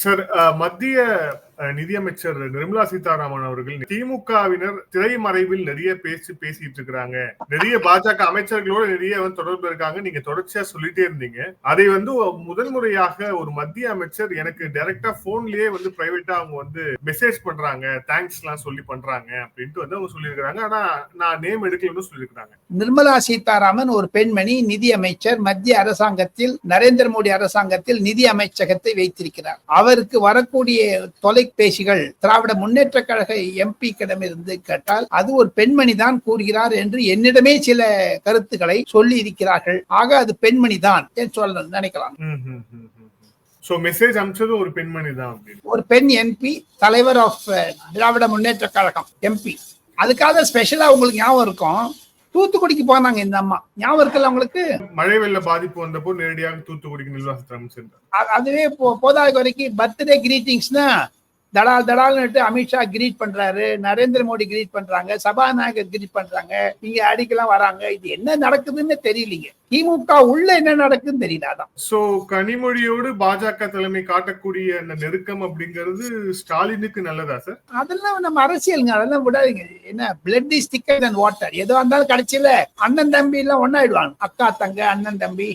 Sir, மத்திய நிதியமைச்சர் நிர்மலா சீதாராமன் அவர்கள் திமுகவினர் திரைமறைவில் நிறைய பேசிட்டு இருக்காங்க, நிறைய பாஜக அமைச்சர்களோட நிறைய தொடர்பு இருக்காங்க, நீங்க தொடர்ச்சியா சொல்லிட்டே இருந்தீங்க. அதை முதல் முறையாக ஒரு மத்திய அமைச்சர் எனக்கு டைரக்டா போன்லயே பிரைவேட்டா அவங்க மெசேஜ் பண்றாங்க, தேங்க்ஸ் எல்லாம் சொல்லி பண்றாங்க அப்படின்ட்டு அவங்க சொல்லியிருக்காங்க. ஆனா நான் நேம் எடுக்கலன்னு சொல்லியிருக்காங்க. நிர்மலா சீதாராமன் ஒரு பெண்மணி, நிதி அமைச்சர், மத்திய அரசாங்கத்தில் நரேந்திர மோடி அரசாங்கத்தில் நிதி அமைச்சகத்தை வைத்திருக்கிறார். அவருக்கு வரக்கூடிய தொலைபேசிகள் திராவிட முன்னேற்ற கழக எம்பிக்கிடமிருந்து கேட்டால் அது ஒரு பெண்மணி தான் கூறுகிறார் என்று என்னிடமே சில கருத்துக்களை சொல்லி இருக்கிறார்கள். ஆக அது பெண்மணி தான் சொல்ல நினைக்கலாம். சோ மெசேஜ் அனுப்பிச்சது ஒரு பெண்மணி தான், ஒரு பெண் எம்பி, தலைவர் ஆஃப் திராவிட முன்னேற்ற கழகம் எம்பி. அதுக்காக ஸ்பெஷலா உங்களுக்கு ஞாபகம் இருக்கும், தூத்துக்குடிக்கு போனாங்க இந்த அம்மா, ஞாபகம் இருக்குல்ல உங்களுக்கு? மழை வெள்ள பாதிப்பு வந்தப்போ நேரடியாக தூத்துக்குடிக்கு நிர்மலா சீதாராமன் சென்றார். அதுவே போதாத வரைக்கும் பர்த்டே கிரீட்டிங்ஸ்னா தடால்னு அமித்ஷா கிரீட் பண்றாரு, நரேந்திர மோடி கிரீட் பண்றாங்க, சபாநாயகர் கிரீட் பண்றாங்க, இங்க அடிக்கலாம் வராங்க. இது என்ன நடக்குதுன்னு தெரியலீங்க. திமுக உள்ள என்ன நடக்குதுன்னு தெரியலாதான். சோ கனிமொழியோடு பாஜக தலைமை காட்டக்கூடிய அந்த நெருக்கம் அப்படிங்கிறது ஸ்டாலினுக்கு நல்லதா சார்? அதெல்லாம் நம்ம அரசியலுங்க, அதெல்லாம் விடாதீங்க. என்ன பிளட் இஸ் திக்கர் தென் வாட்டர். ஏதோ இருந்தாலும் கடைசியில அண்ணன் தம்பி எல்லாம் ஒன்னாயிடுவாங்க, அக்கா தங்க அண்ணன் தம்பி